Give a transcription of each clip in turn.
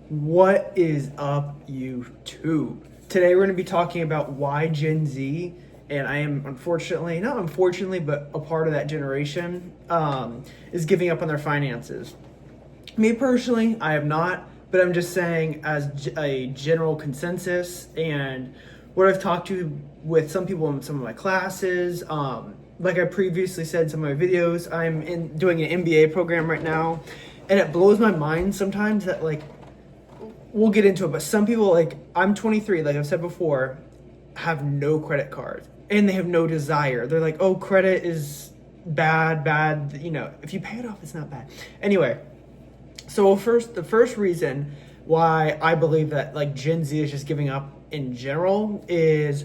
What is up, YouTube? Today we're going to be talking about why Gen Z, and I am not unfortunately, but a part of that generation, is giving up on their finances. Me personally, I have not, but I'm just saying as a general consensus and what I've talked to with some people in some of my classes. Like I previously said in some of my videos, doing an MBA program right now, and it blows my mind sometimes that we'll get into it, but some people, like I'm 23, like I've said before, have no credit cards and they have no desire. They're like, oh, credit is bad. If you pay it off, it's not bad. Anyway, so the first reason why I believe that like Gen Z is just giving up in general is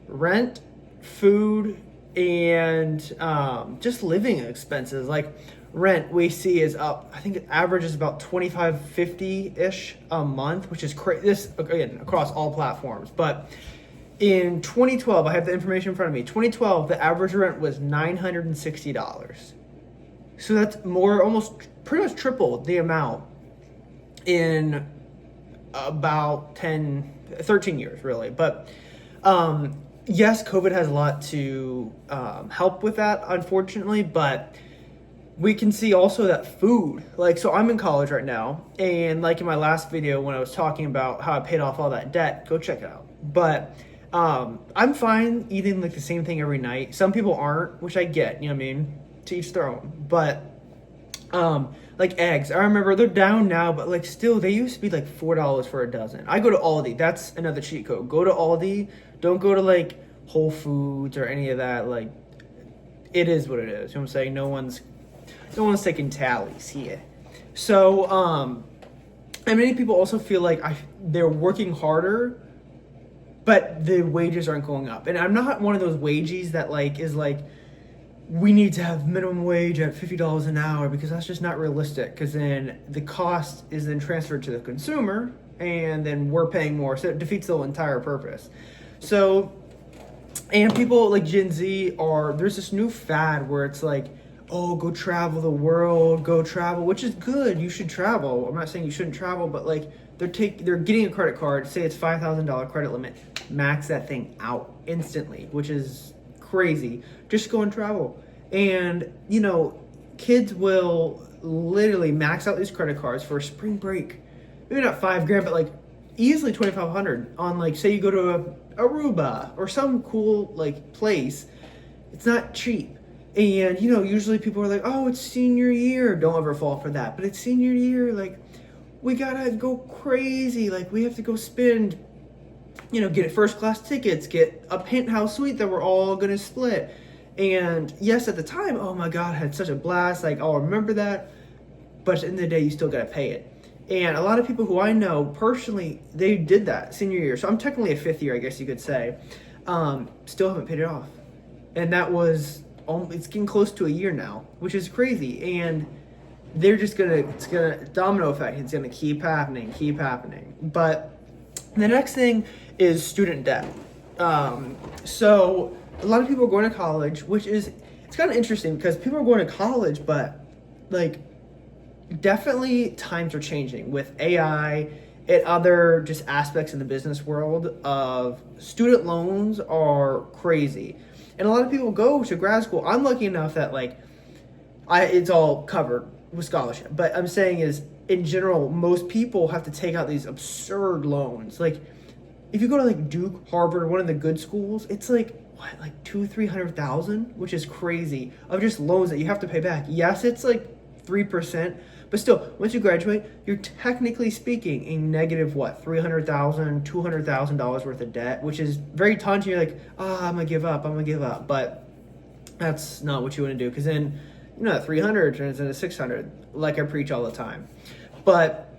rent, food, and just living expenses. Like rent we see is up. I think it averages about 25.50 ish a month, which is crazy. This again across all platforms, but in 2012, I have the information in front of me. 2012, the average rent was $960. So that's almost pretty much triple the amount in about 13 years, really. But yes, COVID has a lot to help with that, unfortunately, but we can see also that food, so I'm in college right now, and like in my last video when I was talking about how I paid off all that debt, go check it out. But I'm fine eating like the same thing every night. Some people aren't, which I get, you know what I mean? To each their own. But like eggs, I remember they're down now, but like still they used to be like $4 for a dozen. I go to Aldi. That's another cheat code. Go to Aldi. Don't go to like Whole Foods or any of that. Like it is what it is. You know what I'm saying? No one's taking tallies here. So and many people also feel like they're working harder, but the wages aren't going up. And I'm not one of those wages that is like we need to have minimum wage at $50 an hour, because that's just not realistic, because then the cost is then transferred to the consumer and then we're paying more, so it defeats the entire purpose. So, and people like Gen Z there's this new fad where it's like, oh, go travel the world, go travel, which is good. You should travel. I'm not saying you shouldn't travel, but like they're getting a credit card, say it's $5,000 credit limit, max that thing out instantly, which is crazy. Just go and travel. And kids will literally max out these credit cards for spring break. Maybe not $5,000, but like easily $2,500 on, like, say you go to Aruba or some cool like place. It's not cheap. And usually people are like, oh, it's senior year. Don't ever fall for that. But it's senior year, like we gotta go crazy. Like we have to go spend, get first class tickets, get a penthouse suite that we're all gonna split. And yes, at the time, oh my God, I had such a blast. Like, I'll remember that. But at the end of the day, you still gotta pay it. And a lot of people who I know personally, they did that senior year. So I'm technically a fifth year, I guess you could say. Still haven't paid it off. And that was, it's getting close to a year now, which is crazy. And they're just it's gonna domino effect. It's gonna keep happening. But the next thing is student debt. So a lot of people are going to college, it's kind of interesting because people are going to college, but like definitely times are changing with AI and other just aspects in the business world of student loans are crazy. And a lot of people go to grad school. I'm lucky enough that it's all covered with scholarship. But I'm saying is, in general, most people have to take out these absurd loans. Like if you go to like Duke, Harvard, one of the good schools, it's like what, like $200,000-300,000, which is crazy, of just loans that you have to pay back. Yes, it's like 3%, but still, once you graduate, you're technically speaking a negative what, $300,000, $200,000 worth of debt, which is very taunting. You're like, I'm gonna give up, but that's not what you want to do, because then that 300 turns into 600, like I preach all the time. But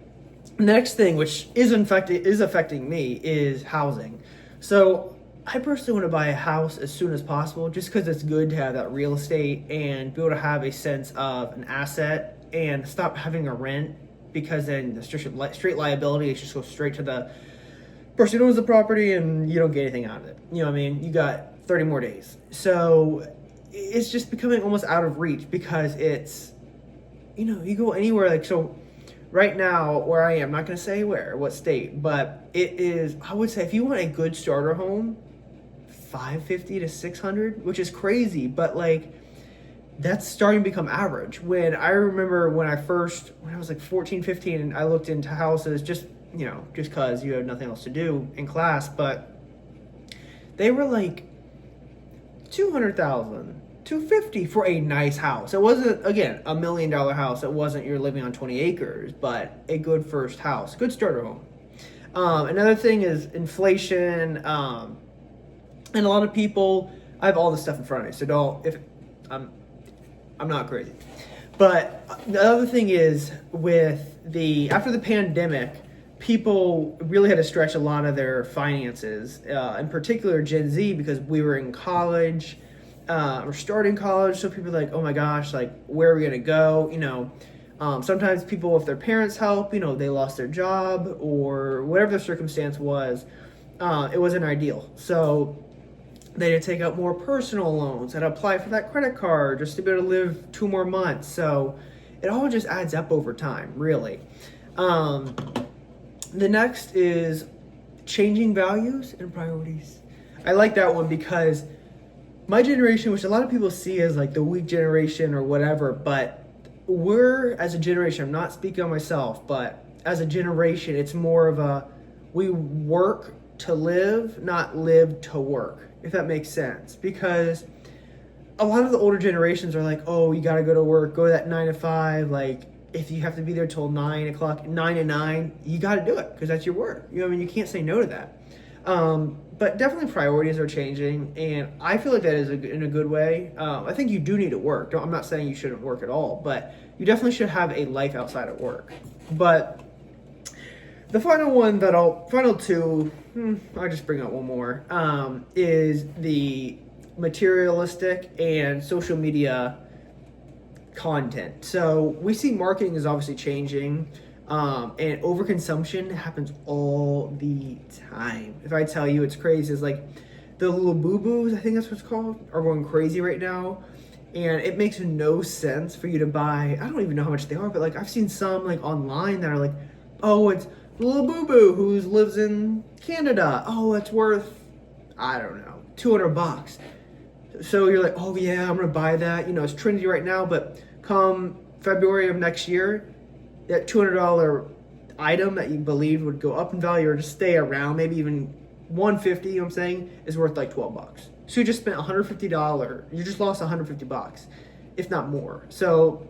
next thing, which is affecting me, is housing. So I personally want to buy a house as soon as possible, just because it's good to have that real estate and be able to have a sense of an asset and stop having a rent, because then the straight liability is just go straight to the person who owns the property and you don't get anything out of it. You know what I mean? You got 30 more days. So it's just becoming almost out of reach, because it's, you go anywhere, so right now where I am, I'm not going to say where, what state, but it is, I would say if you want a good starter home, 550 to 600, which is crazy, but like that's starting to become average. When I remember when I was like 14, 15, and I looked into houses just, just cause you had nothing else to do in class, but they were like 200,000, 250 for a nice house. It wasn't, again, $1 million house. It wasn't you're living on 20 acres, but a good first house, good starter home. Another thing is inflation, and a lot of people. I have all this stuff in front of me, so don't. If I'm not crazy, but the other thing is after the pandemic, people really had to stretch a lot of their finances, in particular Gen Z, because we were in college, or starting college. So people are like, oh my gosh, like where are we gonna go? Sometimes people, if their parents help, they lost their job or whatever the circumstance was, it wasn't ideal. So they had to take out more personal loans and apply for that credit card just to be able to live 2 more months. So it all just adds up over time, really. The next is changing values and priorities. I like that one because my generation, which a lot of people see as like the weak generation or whatever, but we're, as a generation, I'm not speaking on myself, but as a generation, it's more of we work to live, not live to work, if that makes sense. Because a lot of the older generations are like, oh, you gotta go to work, go to that 9 to 5, like if you have to be there till 9 o'clock, 9 to 9, you gotta do it because that's your work. You can't say no to that. But definitely priorities are changing, and I feel like that is in a good way. I think you do need to work. I'm not saying you shouldn't work at all, but you definitely should have a life outside of work. But the final two, I'll just bring up one more, is the materialistic and social media content. So we see marketing is obviously changing, and overconsumption happens all the time. If I tell you, it's crazy. It's like the little boo-boos, I think that's what it's called, are going crazy right now. And it makes no sense for you to buy, I don't even know how much they are, but like I've seen some like online that are like, oh, it's little boo-boo who lives in Canada. Oh, it's worth, I don't know, $200. So you're like, oh yeah, I'm gonna buy that. It's trendy right now, but come February of next year, that $200 item that you believed would go up in value or just stay around, maybe even $150, you know what I'm saying, is worth like $12. So you just spent $150. You just lost $150, if not more. So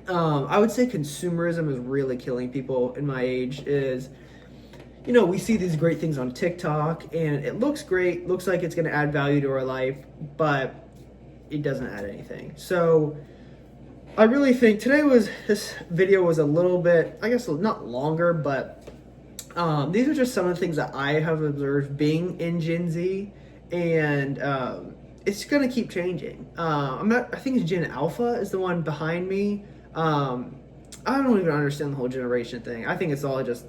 I would say consumerism is really killing people in my age. We see these great things on TikTok and it looks great, looks like it's going to add value to our life, but it doesn't add anything. So I really think this video was a little bit, I guess not longer, but these are just some of the things that I have observed being in Gen Z, and it's going to keep changing. I think it's Gen Alpha is the one behind me. I don't even understand the whole generation thing. I think it's all just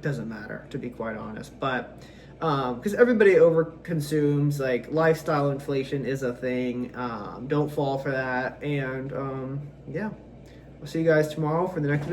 doesn't matter, to be quite honest. But because everybody overconsumes, like lifestyle inflation is a thing. Don't fall for that. And yeah, I'll see you guys tomorrow for the next video.